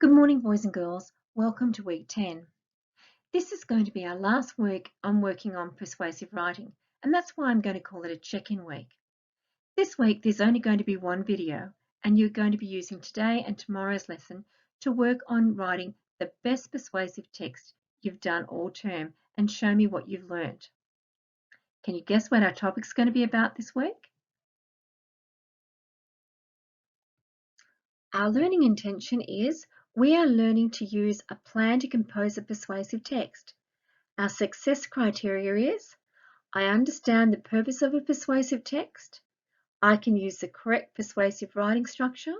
Good morning, boys and girls. Welcome to week 10. This is going to be our last week I'm working on persuasive writing, and that's why I'm going to call it a check-in week. This week, there's only going to be one video, and you're going to be using today and tomorrow's lesson to work on writing the best persuasive text you've done all term and show me what you've learned. Can you guess what our topic's going to be about this week? Our learning intention is we are learning to use a plan to compose a persuasive text. Our success criteria is I understand the purpose of a persuasive text. I can use the correct persuasive writing structure.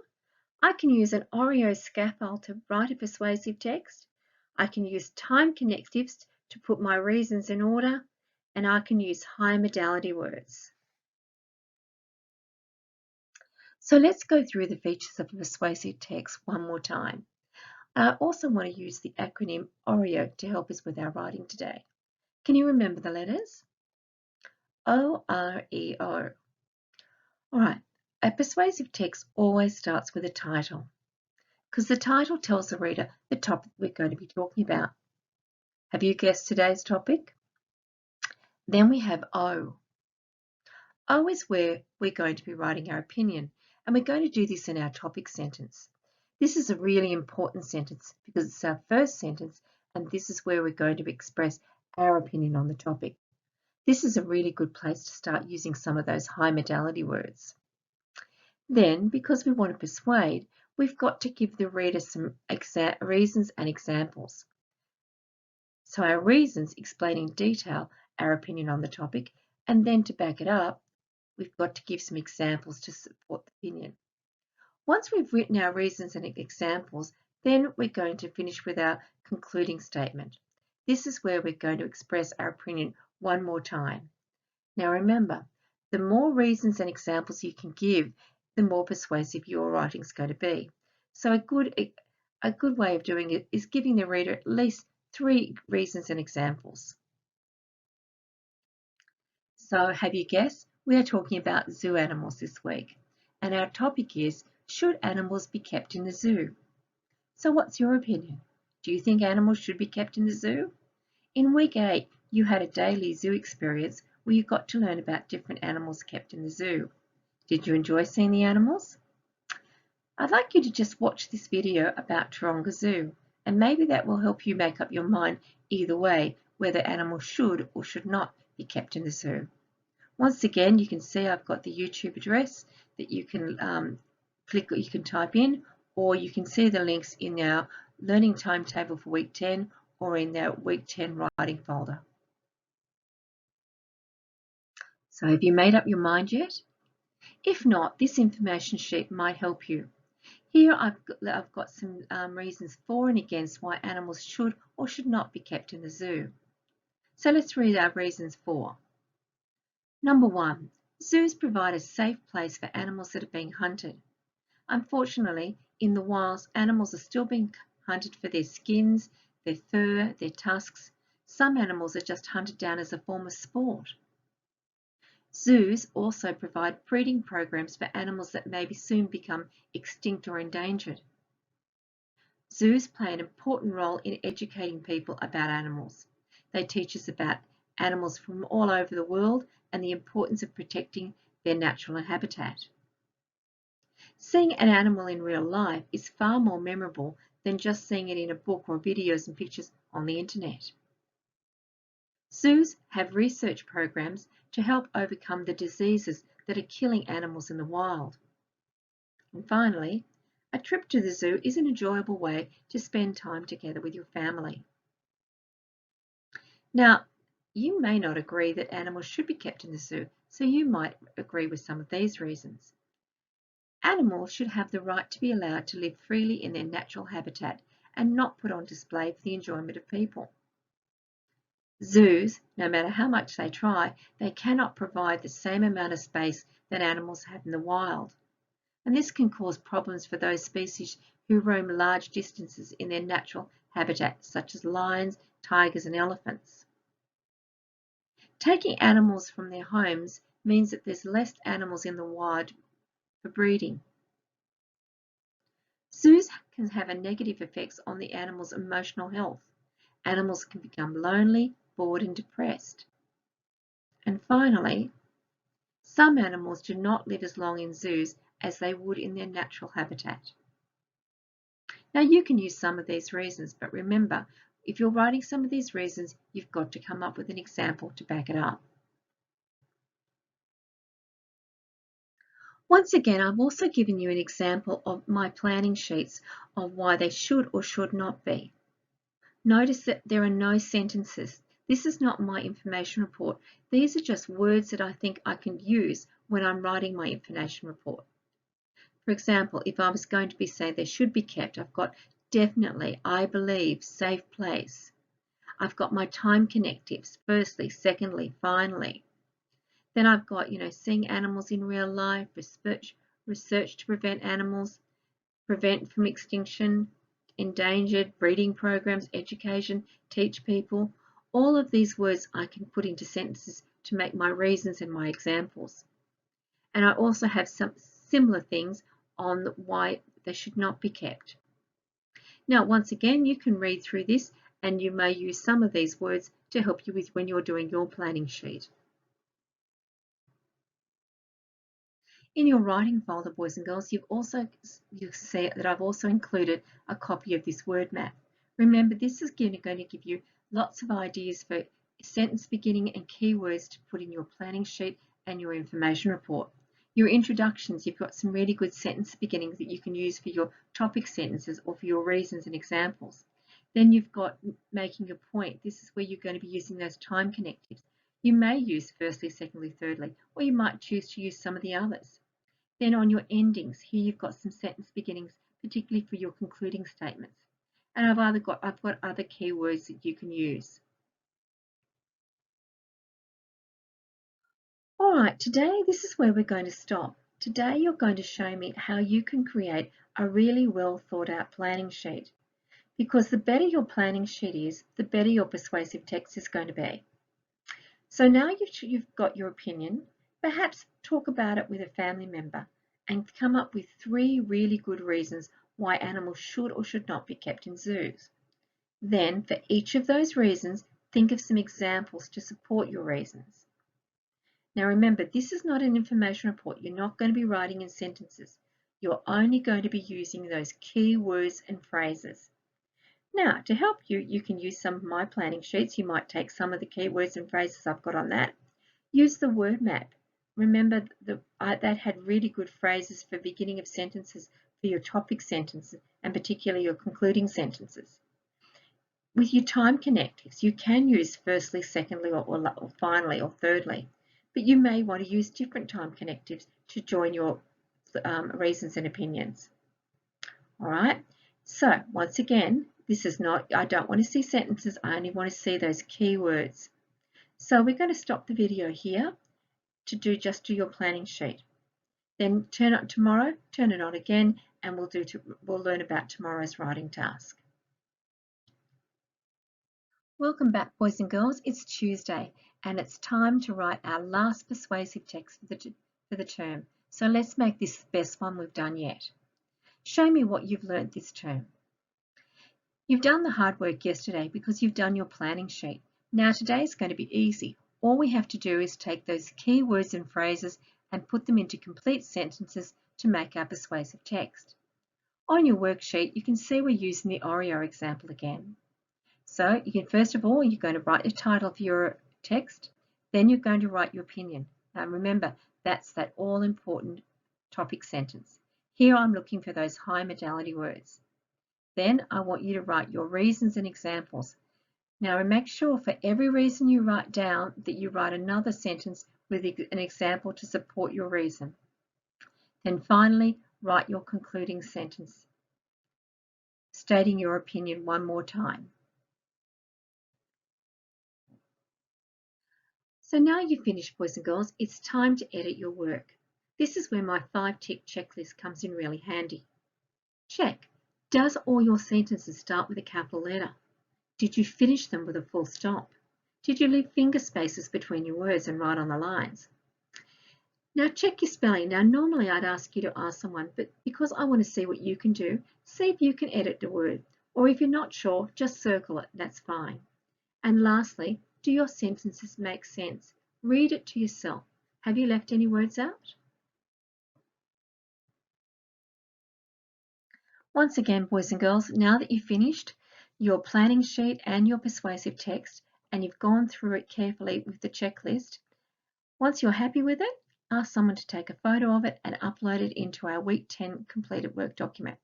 I can use an Oreo scaffold to write a persuasive text. I can use time connectives to put my reasons in order. And I can use high modality words. So let's go through the features of a persuasive text one more time. I also want to use the acronym OREO to help us with our writing today. Can you remember the letters? O-R-E-O. All right, a persuasive text always starts with a title because the title tells the reader the topic we're going to be talking about. Have you guessed today's topic? Then we have O. O is where we're going to be writing our opinion, and we're going to do this in our topic sentence. This is a really important sentence because it's our first sentence, and this is where we're going to express our opinion on the topic. This is a really good place to start using some of those high modality words. Then, because we want to persuade, we've got to give the reader some reasons and examples. So our reasons explain in detail our opinion on the topic, and then to back it up, we've got to give some examples to support the opinion. Once we've written our reasons and examples, then we're going to finish with our concluding statement. This is where we're going to express our opinion one more time. Now remember, the more reasons and examples you can give, the more persuasive your writing is going to be. So a good way of doing it is giving the reader at least 3 reasons and examples. So have you guessed? We are talking about zoo animals this week, and our topic is, should animals be kept in the zoo? So what's your opinion? Do you think animals should be kept in the zoo? In week 8, you had a daily zoo experience where you got to learn about different animals kept in the zoo. Did you enjoy seeing the animals? I'd like you to just watch this video about Taronga Zoo, and maybe that will help you make up your mind either way, whether animals should or should not be kept in the zoo. Once again, you can see I've got the YouTube address that you can click, you can type in, or you can see the links in our learning timetable for week 10 or in our week 10 writing folder. So have you made up your mind yet? If not, this information sheet might help you. Here I've got some reasons for and against why animals should or should not be kept in the zoo. So let's read our reasons for. Number 1, zoos provide a safe place for animals that are being hunted. Unfortunately, in the wilds, animals are still being hunted for their skins, their fur, their tusks. Some animals are just hunted down as a form of sport. Zoos also provide breeding programs for animals that may soon become extinct or endangered. Zoos play an important role in educating people about animals. They teach us about animals from all over the world and the importance of protecting their natural habitat. Seeing an animal in real life is far more memorable than just seeing it in a book or videos and pictures on the internet. Zoos have research programs to help overcome the diseases that are killing animals in the wild. And finally, a trip to the zoo is an enjoyable way to spend time together with your family. Now, you may not agree that animals should be kept in the zoo, so you might agree with some of these reasons. Animals should have the right to be allowed to live freely in their natural habitat and not put on display for the enjoyment of people. Zoos, no matter how much they try, they cannot provide the same amount of space that animals have in the wild. And this can cause problems for those species who roam large distances in their natural habitat, such as lions, tigers, and elephants. Taking animals from their homes means that there's less animals in the wild for breeding. Zoos can have a negative effects on the animal's emotional health. Animals can become lonely, bored and depressed. And finally, some animals do not live as long in zoos as they would in their natural habitat. Now you can use some of these reasons, but remember, if you're writing some of these reasons, you've got to come up with an example to back it up. Once again, I've also given you an example of my planning sheets of why they should or should not be. Notice that there are no sentences. This is not my information report. These are just words that I think I can use when I'm writing my information report. For example, if I was going to be saying they should be kept, I've got definitely, I believe, safe place. I've got my time connectives, firstly, secondly, finally. Then I've got, seeing animals in real life, research to prevent animals, prevent from extinction, endangered, breeding programs, education, teach people. All of these words I can put into sentences to make my reasons and my examples. And I also have some similar things on why they should not be kept. Now, once again, you can read through this and you may use some of these words to help you with when you're doing your planning sheet. In your writing folder, boys and girls, you'll see that I've also included a copy of this word map. Remember, this is going to give you lots of ideas for sentence beginning and keywords to put in your planning sheet and your information report. Your introductions, you've got some really good sentence beginnings that you can use for your topic sentences or for your reasons and examples. Then you've got making a point. This is where you're going to be using those time connectives. You may use firstly, secondly, thirdly, or you might choose to use some of the others. Then on your endings, here you've got some sentence beginnings, particularly for your concluding statements. And I've got other keywords that you can use. All right, today this is where we're going to stop. Today you're going to show me how you can create a really well thought out planning sheet. Because the better your planning sheet is, the better your persuasive text is going to be. So now you've got your opinion, perhaps talk about it with a family member and come up with 3 really good reasons why animals should or should not be kept in zoos. Then, for each of those reasons, think of some examples to support your reasons. Now remember, this is not an information report. You're not going to be writing in sentences. You're only going to be using those key words and phrases. Now, to help you, you can use some of my planning sheets. You might take some of the keywords and phrases I've got on that. Use the word map. Remember that had really good phrases for beginning of sentences for your topic sentences and particularly your concluding sentences. With your time connectives, you can use firstly, secondly, or finally, or thirdly, but you may want to use different time connectives to join your reasons and opinions. All right, so once again, this is not, I don't want to see sentences, I only want to see those keywords. So we're going to stop the video here to do your planning sheet. Then turn it on again, and we'll learn about tomorrow's writing task. Welcome back, boys and girls. It's Tuesday, and it's time to write our last persuasive text for the term. So let's make this the best one we've done yet. Show me what you've learnt this term. You've done the hard work yesterday because you've done your planning sheet. Now today is going to be easy. All we have to do is take those key words and phrases and put them into complete sentences to make our persuasive text. On your worksheet, you can see we're using the Oreo example again. So first of all, you're going to write the title of your text, then you're going to write your opinion. Now remember, that's that all-important topic sentence. Here I'm looking for those high modality words. Then I want you to write your reasons and examples. Now make sure for every reason you write down that you write another sentence with an example to support your reason. Then finally, write your concluding sentence, stating your opinion one more time. So now you've finished, boys and girls, it's time to edit your work. This is where my 5-tick checklist comes in really handy. Check. Does all your sentences start with a capital letter? Did you finish them with a full stop? Did you leave finger spaces between your words and write on the lines? Now check your spelling. Now normally I'd ask you to ask someone, but because I want to see what you can do, see if you can edit the word. Or if you're not sure, just circle it, that's fine. And lastly, do your sentences make sense? Read it to yourself. Have you left any words out? Once again, boys and girls, now that you've finished your planning sheet and your persuasive text, and you've gone through it carefully with the checklist, once you're happy with it, ask someone to take a photo of it and upload it into our Week 10 completed work document.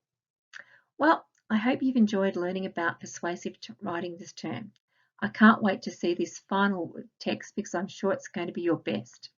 Well, I hope you've enjoyed learning about persuasive writing this term. I can't wait to see this final text because I'm sure it's going to be your best.